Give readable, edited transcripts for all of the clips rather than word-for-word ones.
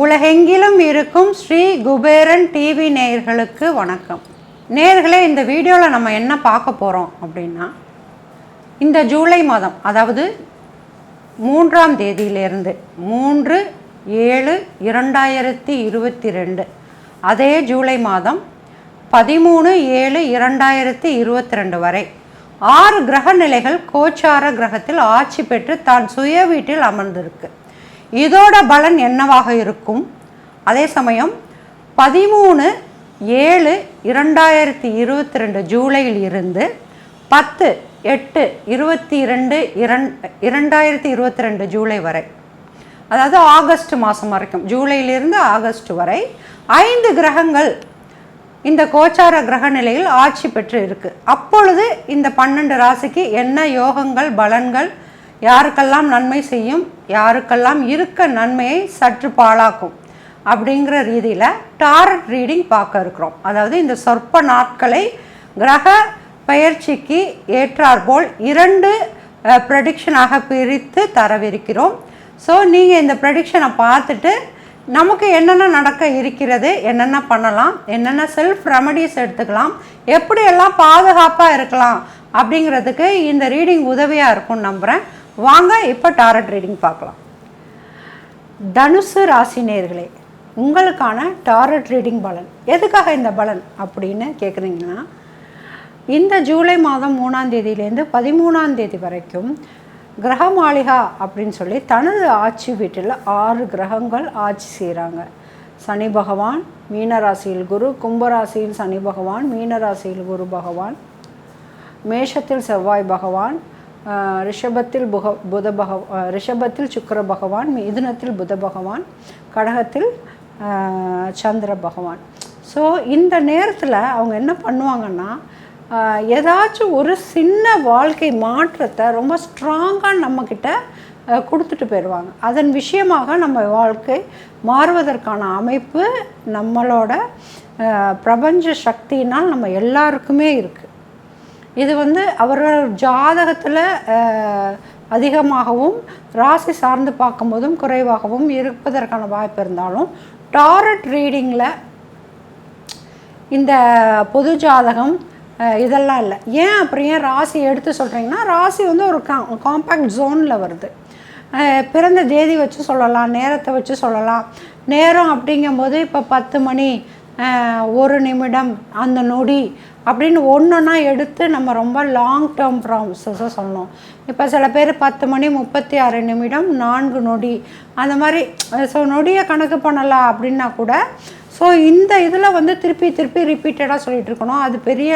உலகெங்கிலும் இருக்கும் ஸ்ரீ குபேரன் டிவி நேயர்களுக்கு வணக்கம். நேயர்களே, இந்த வீடியோவில் நம்ம என்ன பார்க்க போகிறோம் அப்படின்னா, இந்த ஜூலை மாதம், அதாவது 3ஆம் தேதியிலிருந்து 3/7/2022, அதே ஜூலை மாதம் 13/7/2022 வரை 6 கிரக நிலைகள் கோச்சார கிரகத்தில் ஆட்சி பெற்று தான் சுய வீட்டில் அமர்ந்திருக்கு. இதோட பலன் என்னவாக இருக்கும்? அதே சமயம் 13/7/2022 ஜூலையில் இருந்து 10/8/2022 ஜூலை வரை, அதாவது ஆகஸ்ட் மாதம் வரைக்கும், ஜூலையிலிருந்து ஆகஸ்ட் வரை 5 கிரகங்கள் இந்த கோச்சார கிரக நிலையில் ஆட்சி பெற்று இருக்கு. அப்பொழுது இந்த 12 ராசிக்கு என்ன யோகங்கள், பலன்கள், யாருக்கெல்லாம் நன்மை செய்யும், யாருக்கெல்லாம் இருக்க நன்மையை சற்று பாழாக்கும் அப்படிங்கிற ரீதியில் டாரட் ரீடிங் பார்க்க இருக்கிறோம். அதாவது இந்த சொற்ப நாட்களை கிரக பெயர்ச்சிக்கு ஏற்றாற்போல் 2 ப்ரெடிக்ஷனாக பிரித்து தரவிருக்கிறோம். ஸோ நீங்கள் இந்த ப்ரெடிக்ஷனை பார்த்துட்டு நமக்கு என்னென்ன நடக்க இருக்கிறது, என்னென்ன பண்ணலாம், என்னென்ன செல்ஃப் ரெமடிஸ் எடுத்துக்கலாம், எப்படியெல்லாம் பாதுகாப்பாக இருக்கலாம் அப்படிங்கிறதுக்கு இந்த ரீடிங் உதவியாக இருக்கும்னு நம்புகிறேன். வாங்க இப்போ டாரட் ரீடிங் பார்க்கலாம். தனுசு ராசி நேயர்களே, உங்களுக்கான டாரட் ரீடிங் பலன். எதுக்காக இந்த பலன் அப்படின்னு கேட்குறீங்கன்னா, இந்த ஜூலை மாதம் 3ஆம் தேதியிலேருந்து 13ஆம் தேதி வரைக்கும் கிரக மாளிகா அப்படின்னு சொல்லி தனது ஆட்சி வீட்டில் 6 கிரகங்கள் ஆட்சி செய்கிறாங்க. சனி பகவான் மீனராசியில், குரு கும்பராசியில் சனி பகவான், மீனராசியில் குரு பகவான், மேஷத்தில் செவ்வாய் பகவான், ரிஷபத்தில் சுக்கிர பகவான், மிதுனத்தில் புத பகவான், கடகத்தில் சந்திர பகவான். ஸோ இந்த நேரத்தில் அவங்க என்ன பண்ணுவாங்கன்னா, ஏதாச்சும் ஒரு சின்ன வாழ்க்கை மாற்றத்தை ரொம்ப ஸ்ட்ராங்காக நம்மக்கிட்ட கொடுத்துட்டு போயிடுவாங்க. அதன் விஷயமாக நம்ம வாழ்க்கை மாறுவதற்கான அமைப்பு நம்மளோட பிரபஞ்ச சக்தியினால் நம்ம எல்லாருக்குமே இருக்குது. இது அவர்கள் ஜாதகத்தில் அதிகமாகவும் ராசி சார்ந்து பார்க்கும்போதும் குறைவாகவும் இருப்பதற்கான வாய்ப்பு இருந்தாலும், டாரட் ரீடிங்கில் இந்த பொது ஜாதகம் இதெல்லாம் இல்லை. ஏன் அப்புறம் ஏன் ராசி எடுத்து சொல்கிறீங்கன்னா, ராசி ஒரு காம்பேக்ட் ஜோனில் வருது. பிறந்த தேதி வச்சு சொல்லலாம், நேரத்தை வச்சு சொல்லலாம். நேரம் அப்படிங்கும்போது இப்போ 10 மணி 1 நிமிடம் அந்த நொடி அப்படின்னு ஒன்றுன்னா எடுத்து நம்ம ரொம்ப லாங் டேர்ம் ப்ராசஸை சொல்லணும். இப்போ சில பேர் 10 மணி 36 நிமிடம் 4 நொடி அந்த மாதிரி. ஸோ நொடியை கணக்கு பண்ணலாம் அப்படின்னா கூட, ஸோ இந்த இதில் திருப்பி ரிப்பீட்டடாக சொல்லிகிட்டு இருக்கணும். அது பெரிய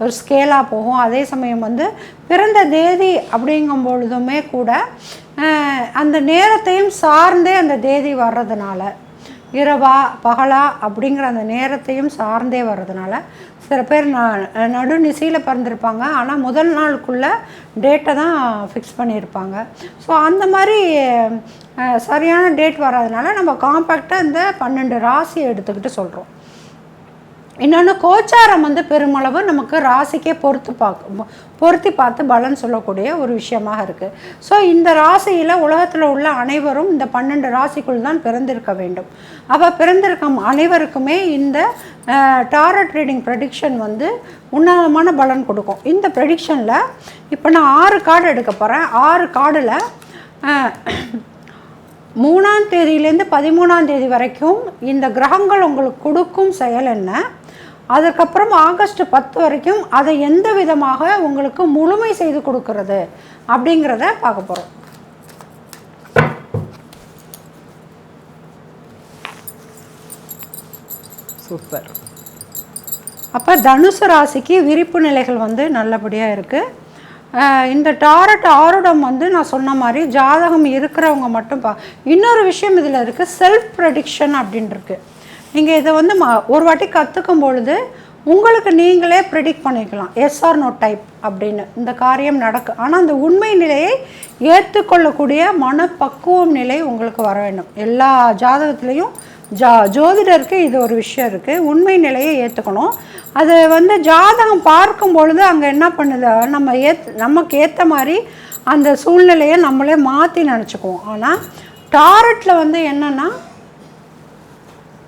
ஒரு ஸ்கேலாக போகும். அதே சமயம் பிறந்த தேதி அப்படிங்கும் பொழுதுமே கூட அந்த நேரத்தையும் சார்ந்தே அந்த தேதி வர்றதுனால, இரவா பகலா அப்படிங்கிற அந்த நேரத்தையும் சார்ந்தே வர்றதுனால, சில பேர் நடுநிசையில் பிறந்திருப்பாங்க, ஆனால் முதல் நாளுக்குள்ளே டேட்டை தான் ஃபிக்ஸ் பண்ணியிருப்பாங்க. ஸோ அந்த மாதிரி சரியான டேட் வர்றதுனால நம்ம காம்பேக்டாக இந்த 12 ராசியை எடுத்துக்கிட்டு சொல்கிறோம். இன்னொன்று, கோச்சாரம் பெருமளவு நமக்கு ராசிக்கே பொருத்தி பார்த்து பலன் சொல்லக்கூடிய ஒரு விஷயமாக இருக்குது. ஸோ இந்த ராசியில் உலகத்தில் உள்ள அனைவரும் இந்த 12 ராசிக்குள் தான் பிறந்திருக்க வேண்டும். அப்போ பிறந்திருக்கும் அனைவருக்குமே இந்த டாரட் ரீடிங் ப்ரெடிக்ஷன் உன்னதமான பலன் கொடுக்கும். இந்த ப்ரெடிக்ஷனில் இப்போ நான் 6 கார்டு எடுக்க போகிறேன். 6 கார்டில் 3ஆம் தேதியிலேருந்து 13ஆம் தேதி வரைக்கும் இந்த கிரகங்கள் உங்களுக்கு கொடுக்கும் செயல் என்ன, அதுக்கப்புறம் ஆகஸ்ட் 10 வரைக்கும் அதை எந்த விதமாக உங்களுக்கு முழுமை செய்து கொடுக்கறது அப்படிங்கிறத பார்க்க போகிறோம். சூப்பர். அப்போ தனுசு ராசிக்கு விரிப்பு நிலைகள் நல்லபடியாக இருக்குது. இந்த டாரட் ஆருடம் நான் சொன்ன மாதிரி ஜாதகம் இருக்கிறவங்க மட்டும் இன்னொரு விஷயம் இதில் இருக்குது, செல்ஃப் ப்ரெடிக்ஷன் அப்படின்னு இருக்குது. நீங்கள் இதை ஒரு வாட்டி கற்றுக்கும் பொழுது உங்களுக்கு நீங்களே ப்ரெடிக்ட் பண்ணிக்கலாம், எஸ் ஆர் நோ டைப் அப்படின்னு. இந்த காரியம் நடக்கும். ஆனால் அந்த உண்மை நிலையை ஏற்றுக்கொள்ளக்கூடிய மனப்பக்குவம் நிலை உங்களுக்கு வர வேண்டும். எல்லா ஜாதகத்துலேயும் ஜோதிடருக்கு இது ஒரு விஷயம் இருக்குது, உண்மை நிலையை ஏற்றுக்கணும். அது வந்து ஜாதகம் பார்க்கும் பொழுது அங்கே என்ன பண்ணுது, நமக்கு ஏற்ற மாதிரி அந்த சூழ்நிலையை நம்மளே மாற்றி நினச்சிக்குவோம். ஆனால் டாரட்டில் வந்து என்னென்னா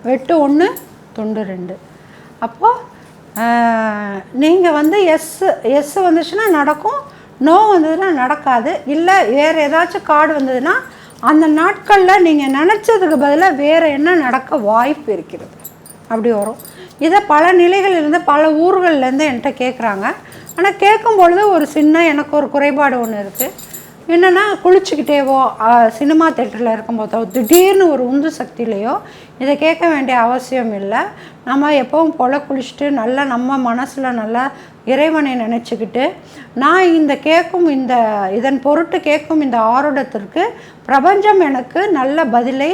வெட்டு 1 துண்டு 2. அப்போது நீங்கள் வந்து எஸ் வந்துச்சுன்னா நடக்கும், நோ வந்ததுன்னா நடக்காது. இல்லை வேறு ஏதாச்சும் கார்டு வந்ததுன்னா அந்த நாட்களில் நீங்கள் நினச்சதுக்கு பதிலாக வேறு என்ன நடக்க வாய்ப்பு இருக்கிறது அப்படி வரும். இதை பல நிலைகளிலிருந்து பல ஊர்கள்லேருந்து என்கிட்ட கேட்குறாங்க. ஆனால் கேட்கும் பொழுது ஒரு சின்ன எனக்கு ஒரு குறைபாடு ஒன்று இருக்குது. என்னென்னா குளிச்சுக்கிட்டேவோ சினிமா தேட்டரில் இருக்கும்போதோ திடீர்னு ஒரு உந்து சக்தியிலையோ இதை கேட்க வேண்டிய அவசியம் இல்லை. நம்ம எப்பவும் போல் குளிச்சுட்டு நல்லா நம்ம மனசில் நல்லா இறைவனை நினச்சிக்கிட்டு நான் இதன் பொருட்டு கேட்கும் இந்த ஆருடத்திற்கு பிரபஞ்சம் எனக்கு நல்ல பதிலை,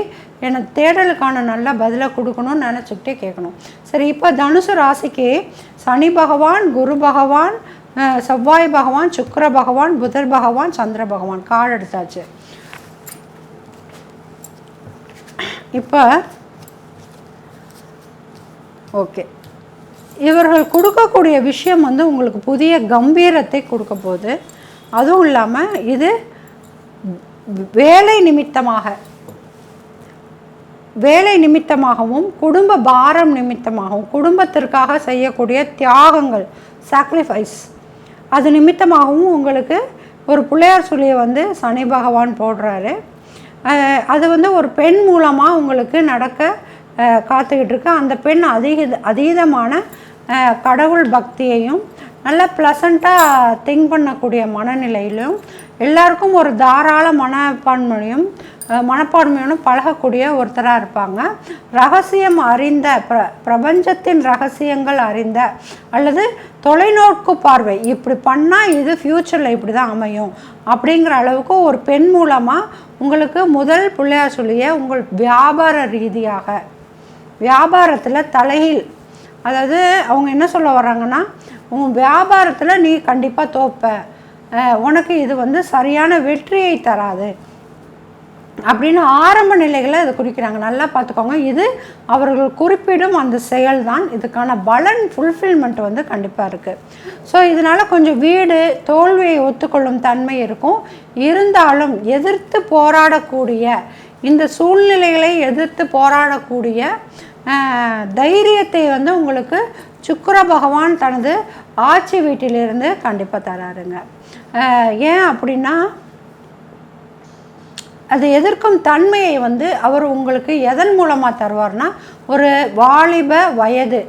எனக்கு தேடலுக்கான நல்ல பதிலை கொடுக்கணும்னு நினச்சிக்கிட்டே கேட்கணும். சரி, இப்போ தனுசு ராசிக்கு சனி பகவான், குரு பகவான், செவ்வாய் பகவான், சுக்கிர பகவான், புதர் பகவான், சந்திர பகவான் கார்டு எடுத்தாச்சு. இப்போ ஓகே, இவர்கள் கொடுக்கக்கூடிய விஷயம் வந்து உங்களுக்கு புதிய கம்பீரத்தை கொடுக்க போகுது. அதுவும் இல்லாமல் இது வேலை நிமித்தமாகவும் குடும்ப பாரம் நிமித்தமாகவும் குடும்பத்திற்காக செய்யக்கூடிய தியாகங்கள், சாக்ரிஃபைஸ், அது நிமித்தமாகவும் உங்களுக்கு ஒரு பிள்ளையார் சொல்லியை வந்து சனி பகவான் போடுறாரு. அது வந்து ஒரு பெண் மூலமாக உங்களுக்கு நடக்க காத்துக்கிட்டு இருக்கு. அந்த பெண் அதீதமான கடவுள் பக்தியையும் நல்ல ப்ளசண்ட்டாக திங்க் பண்ணக்கூடிய மனநிலையிலும் எல்லாருக்கும் ஒரு தாராள மனப்பான்மையோடும் பழகக்கூடிய ஒருத்தராக இருப்பாங்க. ரகசியம் அறிந்த பிரபஞ்சத்தின் ரகசியங்கள் அறிந்த அல்லது தொலைநோக்கு பார்வை, இப்படி பண்ணால் இது ஃப்யூச்சரில் இப்படி தான் அமையும் அப்படிங்கிற அளவுக்கு ஒரு பெண் மூலமாக உங்களுக்கு முதல் பிள்ளையார் சொல்லிய உங்கள் வியாபார ரீதியாக வியாபாரத்தில் தலையில், அதாவது அவங்க என்ன சொல்ல வர்றாங்கன்னா உங்கள் வியாபாரத்தில் நீ கண்டிப்பாக தோப்ப, உனக்கு இது வந்து சரியான வெற்றியை தராது அப்படின்னு ஆரம்ப நிலைகளை அதை குறிக்கிறாங்க. நல்லா பார்த்துக்கோங்க, இது அவர்கள் குறிப்பிடும் அந்த செயல் தான். இதுக்கான பலன் ஃபுல்ஃபில்மெண்ட் வந்து கண்டிப்பாக இருக்குது. ஸோ இதனால் கொஞ்சம் வீடு தோல்வியை ஒத்துக்கொள்ளும் தன்மை இருக்கும். இருந்தாலும் எதிர்த்து போராடக்கூடிய இந்த சூழ்நிலைகளை எதிர்த்து போராடக்கூடிய தைரியத்தை வந்து உங்களுக்கு சுக்கிர பகவான் தனது ஆட்சி வீட்டிலிருந்து கண்டிப்பாக தராருங்க. ஏன் அப்படின்னா அது எதிர்க்கும் தன்மையை வந்து அவர் உங்களுக்கு எதன் மூலமாக தருவார்னா, ஒரு வாலிப வயது,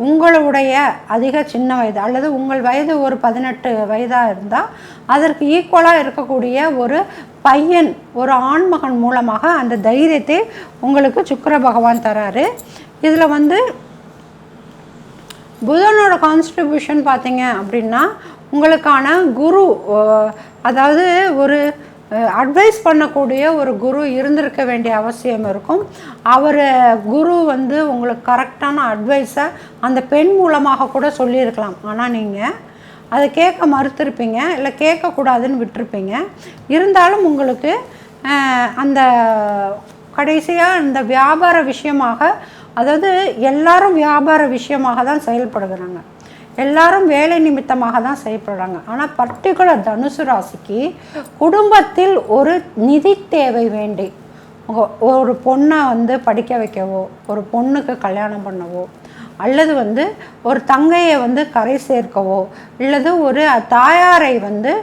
உங்களுடைய அதிக சின்ன வயது அல்லது உங்கள் வயது ஒரு 18 வயதாக இருந்தால் அதற்கு ஈக்குவலாக இருக்கக்கூடிய ஒரு பையன், ஒரு ஆண்மகன் மூலமாக அந்த தைரியத்தை உங்களுக்கு சுக்கிர பகவான் தராரு. இதில் வந்து புதனோட கான்ஸ்ட்ரிபியூஷன் பார்த்தீங்க அப்படின்னா உங்களுக்கான குரு, அதாவது ஒரு அட்வைஸ் பண்ணக்கூடிய ஒரு குரு இருந்திருக்க வேண்டிய அவசியம் இருக்கும். குரு வந்து உங்களுக்கு கரெக்டான அட்வைஸை அந்த பெண் மூலமாக கூட சொல்லியிருக்கலாம். ஆனால் நீங்கள் அதை கேட்க மறுத்திருப்பீங்க, இல்லை கேட்கக்கூடாதுன்னு விட்டுருப்பீங்க. இருந்தாலும் உங்களுக்கு அந்த கடைசியாக இந்த வியாபார விஷயமாக, அதாவது எல்லாரும் வியாபார விஷயமாக தான் செயல்படுகிறாங்க, எல்லாரும் வேலை நிமித்தமாக தான் செயல்படுறாங்க. ஆனால் பர்டிகுலர் தனுசு ராசிக்கு குடும்பத்தில் ஒரு நிதி தேவை வேண்டி ஒரு பொண்ணை வந்து படிக்க வைக்கவோ, ஒரு பொண்ணுக்கு கல்யாணம் பண்ணவோ, அல்லது வந்து ஒரு தங்கையை வந்து கரை சேர்க்கவோ, அல்லது ஒரு தாயாரை வந்து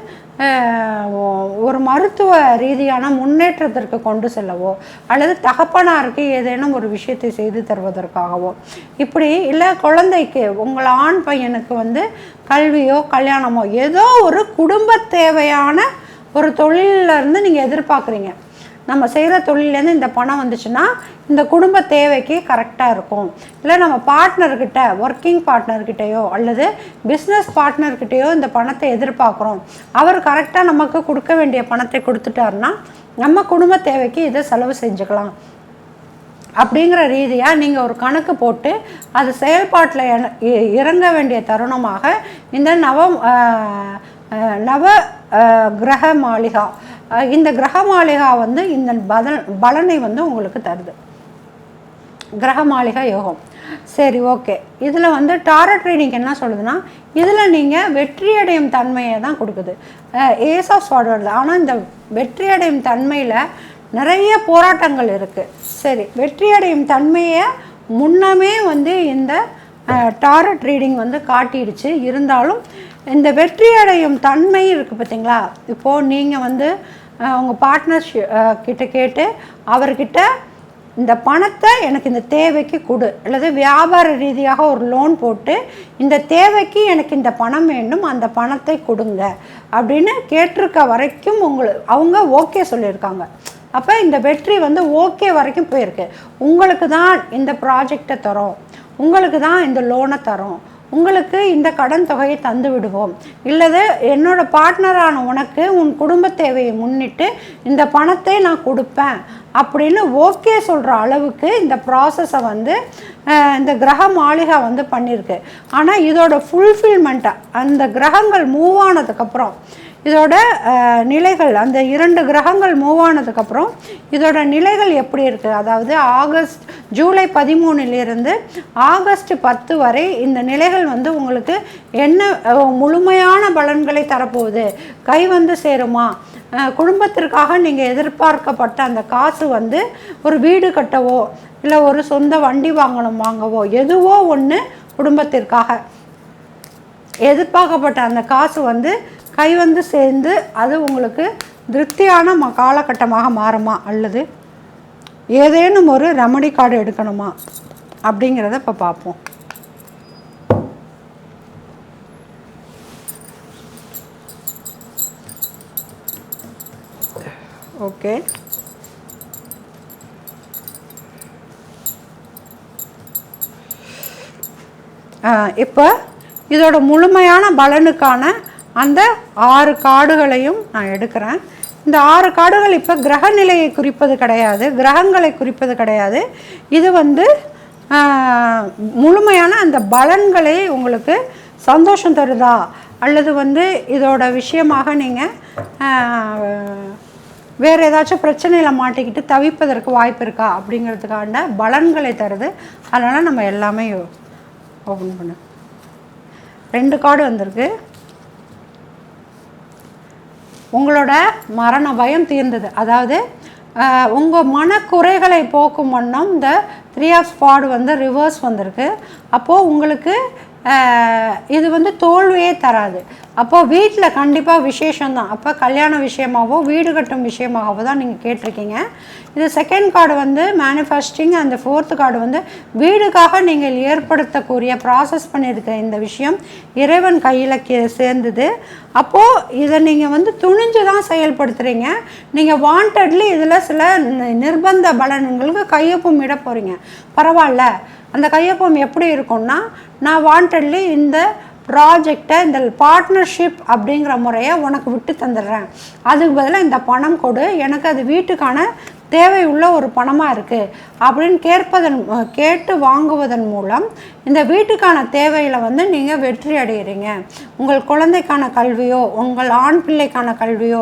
ஒரு மருத்துவ ரீதியான முன்னேற்றத்திற்கு கொண்டு செல்லவோ, அல்லது தகப்பனாருக்கு ஏதேனும் ஒரு விஷயத்தை செய்து தருவதற்காகவோ, இப்படி இல்லை குழந்தைக்கு உங்கள் ஆண் பையனுக்கு வந்து கல்வியோ கல்யாணமோ ஏதோ ஒரு குடும்ப தேவையான ஒரு தொழிலிருந்து நீங்கள் எதிர்பார்க்குறீங்க. நம்ம செய்கிற தொழிலேருந்து இந்த பணம் வந்துச்சுன்னா இந்த குடும்ப தேவைக்கு கரெக்டாக இருக்கும். இல்லை நம்ம பார்ட்னர்கிட்ட, ஒர்க்கிங் பார்ட்னர்கிட்டையோ அல்லது பிஸ்னஸ் பார்ட்னர்கிட்டையோ இந்த பணத்தை எதிர்பார்க்குறோம், அவர் கரெக்டாக நமக்கு கொடுக்க வேண்டிய பணத்தை கொடுத்துட்டாருன்னா நம்ம குடும்ப தேவைக்கு இதை செலவு செஞ்சுக்கலாம் அப்படிங்கிற ரீதியாக நீங்கள் ஒரு கணக்கு போட்டு அது செயல்பாட்டில் இறங்க வேண்டிய தருணமாக இந்த நவ கிரக மாளிகா, இந்த கிரக மாளிகா வந்து இந்த பலனை வந்து உங்களுக்கு தருது. கிரக மாளிகை யோகம். சரி, ஓகே. இதில் வந்து டாரட் ரீடிங் என்ன சொல்லுதுன்னா, இதில் நீங்கள் வெற்றியடையும் தன்மையை தான் கொடுக்குது. ஏஸ் ஆஃப் ஸ்வார்ட் வருது. ஆனால் இந்த வெற்றியடையும் தன்மையில் நிறைய போராட்டங்கள் இருக்குது. சரி, வெற்றியடையும் தன்மையை முன்னமே வந்து இந்த டாரட் ரீடிங் வந்து காட்டிடுச்சு. இருந்தாலும் இந்த வெற்றியடையும் தன்மை இருக்குது பார்த்தீங்களா. இப்போது நீங்கள் வந்து உங்கள் பார்ட்னர் கிட்ட கேட்டு அவர்கிட்ட இந்த பணத்தை எனக்கு இந்த தேவைக்கு கொடு, அல்லது வியாபார ரீதியாக ஒரு லோன் போட்டு இந்த தேவைக்கு எனக்கு இந்த பணம் வேண்டும், அந்த பணத்தை கொடுங்க அப்படின்னு கேட்டிருக்க வரைக்கும் அவங்க ஓகே சொல்லியிருக்காங்க. அப்போ இந்த வெற்றி வந்து ஓகே வரைக்கும் போயிருக்கு. உங்களுக்கு தான் இந்த ப்ராஜெக்டை தரோம், உங்களுக்கு தான் இந்த லோனை தரோம், உங்களுக்கு இந்த கடன் தொகையை தந்து விடுவோம், இல்லது என்னோட பார்ட்னரான உனக்கு உன் குடும்ப தேவையை முன்னிட்டு இந்த பணத்தை நான் கொடுப்பேன் அப்படின்னு ஓகே சொல்கிற அளவுக்கு இந்த ப்ராசஸை வந்து இந்த கிரக மாளிகை வந்து பண்ணியிருக்கு. ஆனால் இதோட ஃபுல்ஃபில்மெண்ட்டை அந்த கிரகங்கள் மூவ் ஆனதுக்கப்புறம் இதோட நிலைகள், அந்த 2 கிரகங்கள் மூவ் ஆனதுக்கப்புறம் இதோட நிலைகள் எப்படி இருக்குது, அதாவது ஜூலை 13 ஆகஸ்ட் 10 வரை இந்த நிலைகள் வந்து உங்களுக்கு என்ன முழுமையான பலன்களை தரப்போகுது, கை வந்து சேருமா, குடும்பத்திற்காக நீங்கள் எதிர்பார்க்கப்பட்ட அந்த காசு வந்து ஒரு வீடு கட்டவோ இல்லை ஒரு சொந்த வண்டி வாங்கவோ எதுவோ ஒன்று குடும்பத்திற்காக எதிர்பார்க்கப்பட்ட அந்த காசு வந்து கை வந்து சேர்ந்து அது உங்களுக்கு திருப்தியான காலகட்டமாக மாறுமா, அல்லது ஏதேனும் ஒரு ரெமடி கார்டு எடுக்கணுமா அப்படிங்கிறத இப்போ பார்ப்போம். ஓகே, இப்போ இதோட முழுமையான பலனுக்கான அந்த 6 கார்டுகளையும் நான் எடுக்கிறேன். இந்த 6 கார்டுகள் இப்போ கிரக நிலையை குறிப்பது கிடையாது, கிரகங்களை குறிப்பது கிடையாது. இது வந்து முழுமையான அந்த பலன்களை உங்களுக்கு சந்தோஷம் தருதா, அல்லது வந்து இதோட விஷயமாக நீங்கள் வேறு ஏதாச்சும் பிரச்சனையில் மாட்டிக்கிட்டு தவிப்பதற்கு வாய்ப்பு இருக்கா அப்படிங்கிறதுக்கான பலன்களை தருது. அதனால் நம்ம எல்லாமே ஓப்பன் பண்ண 2 கார்டு வந்திருக்கு. உங்களோட மரண பயம் தீர்ந்தது, அதாவது உங்கள் மனக்குறைகளை போக்கும் வண்ணம் இந்த 3 ஆஃப் ஸ்வார்டு வந்து ரிவர்ஸ் வந்திருக்கு. அப்போது உங்களுக்கு இது வந்து தோல்வியே தராது. அப்போது வீட்டில் கண்டிப்பாக விசேஷம்தான். அப்போ கல்யாண விஷயமாகவோ வீடு கட்டும் விஷயமாகவோ தான் நீங்கள் கேட்டிருக்கீங்க. இது செகண்ட் கார்டு வந்து மேனிஃபெஸ்டிங், அந்த 4th கார்டு வந்து வீடுக்காக நீங்கள் ஏற்படுத்தக்கூடிய ப்ராசஸ் பண்ணியிருக்கிற இந்த விஷயம் இறைவன் கையில் சேர்ந்தது. அப்போது இதை நீங்கள் வந்து துணிஞ்சு தான் செயல்படுத்துகிறீங்க. நீங்கள் வாண்டட்லி இதில் சில நிர்பந்த பலன்களுக்கு கையொப்பம் இட போகிறீங்க. பரவாயில்ல, அந்த கையொப்பம் எப்படி இருக்கும்னா, நான் வாண்டட்லி இந்த ப்ராஜெக்டை, இந்த பார்ட்னர்ஷிப் அப்படிங்கிற முறையை உனக்கு விட்டு தந்துடுறேன், அதுக்கு பதிலாக இந்த பணம் கொடு, எனக்கு அது வீட்டுக்கான தேவை உள்ள ஒரு பணமாக இருக்குது அப்படின்னு கேட்டு வாங்குவதன் மூலம் இந்த வீட்டுக்கான தேவையில் வந்து நீங்கள் வெற்றி அடைகிறீங்க. உங்கள் குழந்தைக்கான கல்வியோ, உங்கள் ஆண் பிள்ளைக்கான கல்வியோ,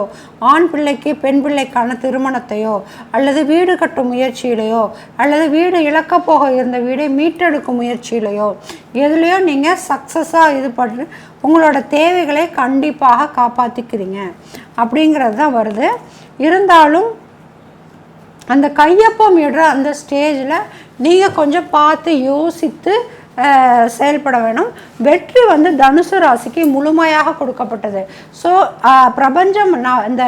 ஆண் பிள்ளைக்கு பெண் பிள்ளைக்கான திருமணத்தையோ, அல்லது வீடு கட்டும் முயற்சியிலையோ, அல்லது வீடு இழக்கப் போக இருந்த வீடை மீட்டெடுக்கும் முயற்சியிலையோ எதுலேயோ நீங்கள் சக்ஸஸாக இது பண்ணி உங்களோட தேவைகளை கண்டிப்பாக காப்பாற்றிக்கிறீங்க அப்படிங்கிறது தான் வருது. இருந்தாலும் அந்த கையொப்பம் இடுற அந்த ஸ்டேஜில் நீங்கள் கொஞ்சம் பார்த்து யோசித்து செயல்பட வேணும். வெற்றி வந்து தனுசு ராசிக்கு முழுமையாக கொடுக்கப்பட்டது. ஸோ பிரபஞ்சம் இந்த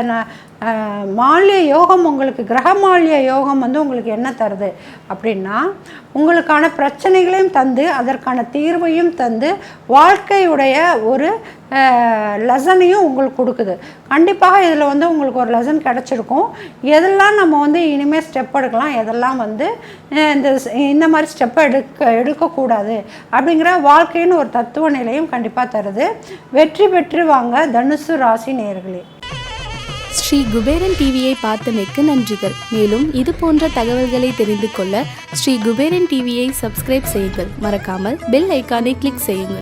மால்ய யோகம், உங்களுக்கு கிரக மால்ய யோகம் வந்து உங்களுக்கு என்ன தருது அப்படின்னா, உங்களுக்கான பிரச்சனைகளையும் தந்து அதற்கான தீர்வையும் தந்து வாழ்க்கையுடைய ஒரு லெசனையும் உங்களுக்கு கொடுக்குது. கண்டிப்பாக இதில் வந்து உங்களுக்கு ஒரு லெசன் கிடச்சிருக்கும். எதெல்லாம் நம்ம வந்து இனிமேல் ஸ்டெப் எடுக்கலாம், எதெல்லாம் வந்து இந்த மாதிரி ஸ்டெப்பை எடுக்கக்கூடாது அப்படிங்கிற வாழ்க்கைன்னு ஒரு தத்துவ நிலையும் கண்டிப்பாக தருது. வெற்றி பெற்று வாங்க தனுசு ராசி நேயர்களே. ஸ்ரீ குபேரன் டிவியை பார்த்தமைக்கு நன்றிகள். மேலும் இது போன்ற தகவல்களை தெரிந்து கொள்ள ஸ்ரீ குபேரன் டிவியை சப்ஸ்கிரைப் செய்யுங்கள். மறக்காமல் பெல் ஐக்கானை கிளிக் செய்யுங்கள்.